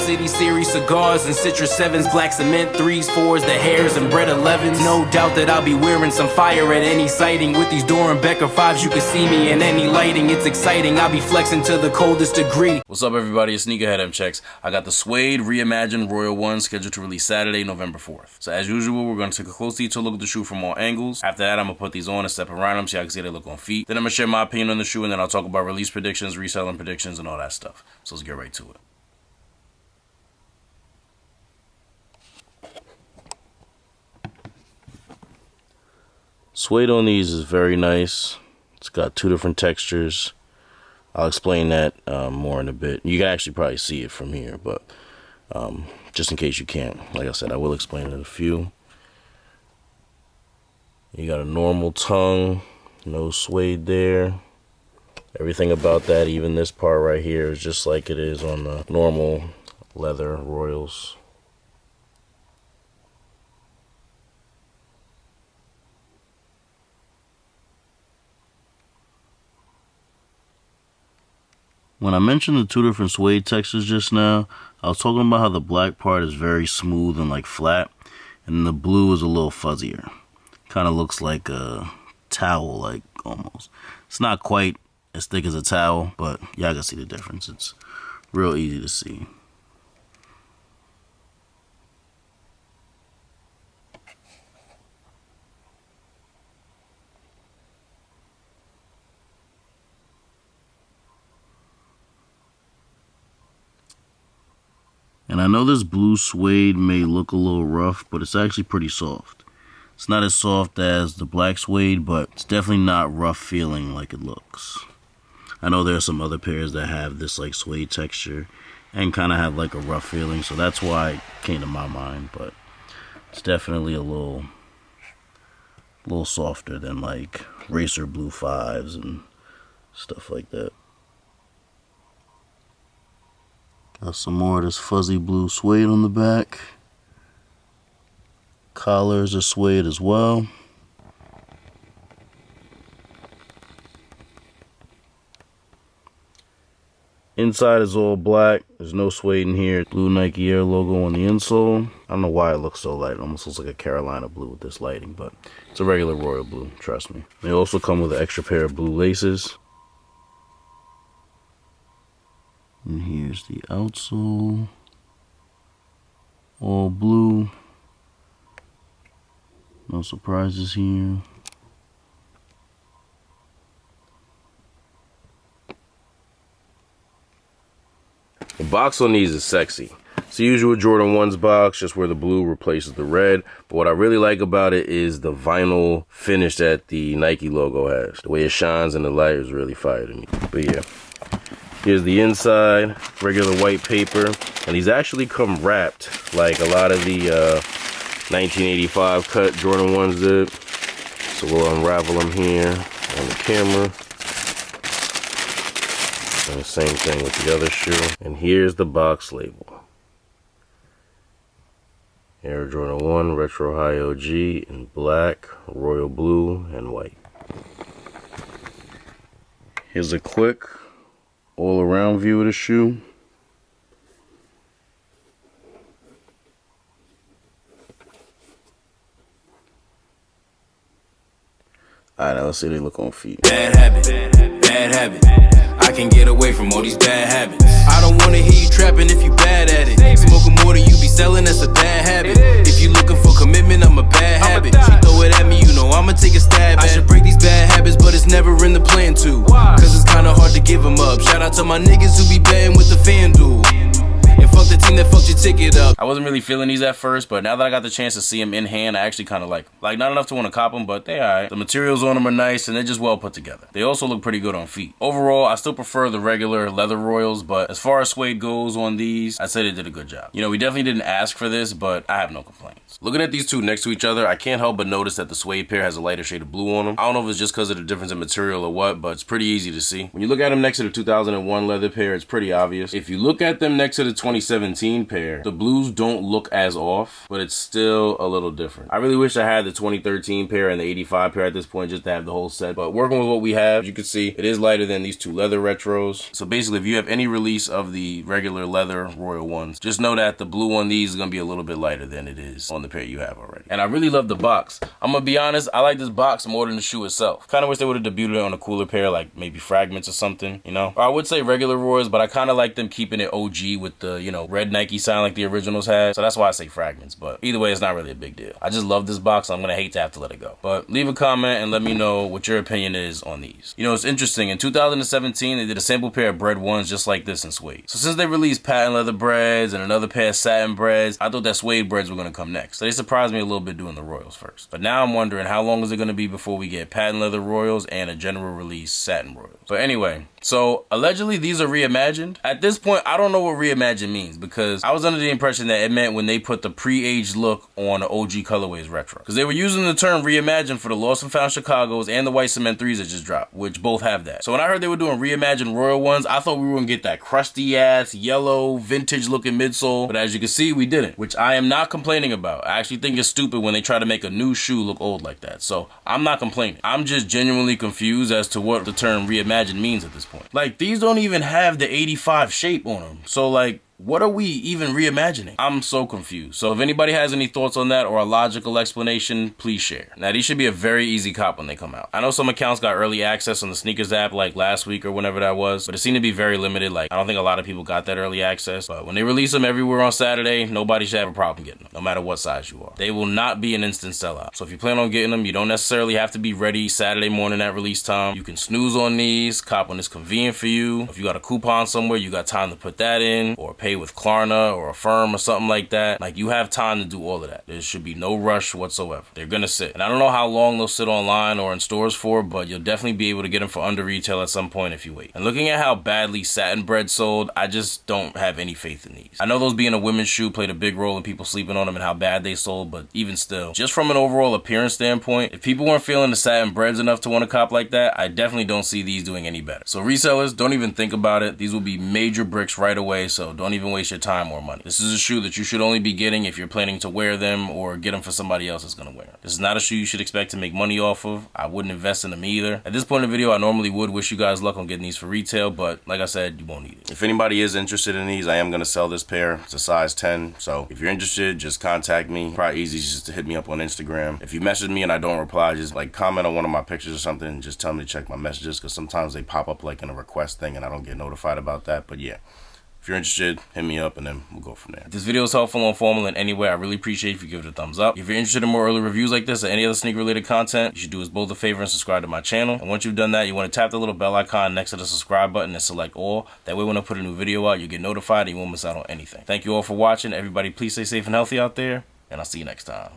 City series cigars and Citrus 7s, black cement 3s, 4s, the hairs and bread 11s. No doubt that I'll be wearing some fire at any sighting. With these Doran Becker 5s, you can see me in any lighting. It's exciting, I'll be flexing to the coldest degree. What's up, everybody? It's Sneakerhead M Checks. I got the Suede Reimagined Royal 1 scheduled to release Saturday, November 4th. So as usual, we're going to take a close detail look at the shoe from all angles. After that, I'm going to put these on and step around them so y'all can see how they look on feet. Then I'm going to share my opinion on the shoe, and then I'll talk about release predictions, reselling predictions, and all that stuff. So let's get right to it. Suede on these is very nice. It's got two different textures. I'll explain that more in a bit. You can actually probably see it from here, but just in case you can't, like I said, I will explain it in a few. You got a normal tongue, no suede there. Everything about that, even this part right here, is just like it is on the normal leather Royals. When I mentioned the two different suede textures just now, I was talking about how the black part is very smooth and like flat, and the blue is a little fuzzier. Kind of looks like a towel, like almost. It's not quite as thick as a towel, but y'all can see the difference. It's real easy to see. And I know this blue suede may look a little rough, but it's actually pretty soft. It's not as soft as the black suede, but it's definitely not rough feeling like it looks. I know there are some other pairs that have this like suede texture and kind of have like a rough feeling, so that's why it came to my mind, but it's definitely a little softer than like Racer Blue 5s and stuff like that. Got some more of this fuzzy blue suede on the back. Collars are suede as well. Inside is all black. There's no suede in here. Blue Nike Air logo on the insole. I don't know why it looks so light. It almost looks like a Carolina blue with this lighting, but it's a regular royal blue, trust me. They also come with an extra pair of blue laces. And here's the outsole, all blue, no surprises here. The box on these is sexy. It's the usual Jordan 1's box, just where the blue replaces the red. But what I really like about it is the vinyl finish that the Nike logo has. The way it shines in the light is really fire to me. But yeah. Here's the inside, regular white paper, and these actually come wrapped like a lot of the 1985 cut Jordan 1s did. So we'll unravel them here on the camera. And the same thing with the other shoe. And here's the box label. Air Jordan 1 Retro High OG in black, royal blue, and white. Here's a quick all-around view of the shoe. Alright, now let's see how they look on feet. Bad habit, bad habit. I can get away from all these bad habits. I don't wanna hear you trapping if you bad at it. Smoking more than you be selling, that's a bad habit. If you looking for commitment, I'm a bad habit. She throw it at me, you know I'ma take a stab at it. I should break these bad habits, but it's never in the plan to. Cause it's kinda hard to give them up. Shout out to my niggas who be betting with the FanDuel. And fuck the team that fucked your ticket up. I wasn't really feeling these at first, but now that I got the chance to see them in hand, I actually kind of like them. Like, not enough to want to cop them, but they alright. The materials on them are nice, and they're just well put together. They also look pretty good on feet. Overall, I still prefer the regular leather Royals, but as far as suede goes on these, I'd say they did a good job. You know, we definitely didn't ask for this, but I have no complaints. Looking at these two next to each other, I can't help but notice that the suede pair has a lighter shade of blue on them. I don't know if it's just because of the difference in material or what, but it's pretty easy to see. When you look at them next to the 2001 leather pair, it's pretty obvious. If you look at them next to the 2017 pair, pair. The blues don't look as off, but it's still a little different. I really wish I had the 2013 pair and the 85 pair at this point just to have the whole set, but working with what we have, you can see it is lighter than these two leather retros. So basically, if you have any release of the regular leather Royal ones, just know that the blue on these is gonna be a little bit lighter than it is on the pair you have already. And I really love the box. I'm gonna be honest, I like this box more than the shoe itself. Kind of wish they would have debuted it on a cooler pair, like maybe Fragments or something, you know? Or I would say regular Royals, but I kind of like them keeping it OG with the, you know, red Nike sign like the originals had. So that's why I say Fragments, but either way, it's not really a big deal. I just love this box. I'm gonna hate to have to let it go. But leave a comment and let me know what your opinion is on these. You know, it's interesting. In 2017, they did a sample pair of bread ones just like this in suede. So since they released patent leather breads and another pair of satin breads, I thought that suede breads were gonna come next. So they surprised me a little bit doing the Royals first. But now I'm wondering how long is it gonna be before we get patent leather Royals and a general release satin Royals. But anyway, so allegedly these are reimagined. At this point, I don't know what reimagined means because I was under the impression that it meant when they put the pre-aged look on the OG colorways retro. Because they were using the term reimagined for the Lost and Found Chicagos and the White Cement 3s that just dropped, which both have that. So when I heard they were doing reimagined Royal ones, I thought we were gonna get that crusty ass, yellow, vintage looking midsole. But as you can see, we didn't, which I am not complaining about. I actually think it's stupid when they try to make a new shoe look old like that. So I'm not complaining. I'm just genuinely confused as to what the term reimagined means at this point. Like, these don't even have the 85 shape on them. So like, what are we even reimagining? I'm so confused. So if anybody has any thoughts on that or a logical explanation, please share. Now, these should be a very easy cop when they come out. I know some accounts got early access on the sneakers app like last week or whenever that was, but it seemed to be very limited. Like, I don't think a lot of people got that early access. But when they release them everywhere on Saturday, nobody should have a problem getting them, no matter what size you are. They will not be an instant sellout. So if you plan on getting them, you don't necessarily have to be ready Saturday morning at release time. You can snooze on these, cop when it's convenient for you. If you got a coupon somewhere, you got time to put that in, or pay with Klarna or Affirm or something like that. Like, you have time to do all of that. There should be no rush whatsoever. They're gonna sit. And I don't know how long they'll sit online or in stores for, but you'll definitely be able to get them for under retail at some point if you wait. And looking at how badly satin bread sold, I just don't have any faith in these. I know those being a women's shoe played a big role in people sleeping on them and how bad they sold, but even still, just from an overall appearance standpoint, if people weren't feeling the satin breads enough to want to cop like that, I definitely don't see these doing any better. So resellers, don't even think about it. These will be major bricks right away, so don't even waste your time or money. This is a shoe that you should only be getting if you're planning to wear them or get them for somebody else that's gonna wear them. This is not a shoe you should expect to make money off of. I wouldn't invest in them either. At this point in the video, I normally would wish you guys luck on getting these for retail, but like I said, you won't need it. If anybody is interested in these, I am gonna sell this pair. It's a size 10, so if you're interested, just contact me. Probably easy just to hit me up on Instagram. If you message me and I don't reply, just like comment on one of my pictures or something and just tell me to check my messages, because sometimes they pop up like in a request thing and I don't get notified about that. But yeah, if you're interested, hit me up and then we'll go from there. If this video is helpful or informal in any way, I really appreciate if you give it a thumbs up. If you're interested in more early reviews like this or any other sneaker related content, you should do us both a favor and subscribe to my channel. And once you've done that, you want to tap the little bell icon next to the subscribe button and select all. That way when I put a new video out, you get notified and you won't miss out on anything. Thank you all for watching. Everybody please stay safe and healthy out there, and I'll see you next time.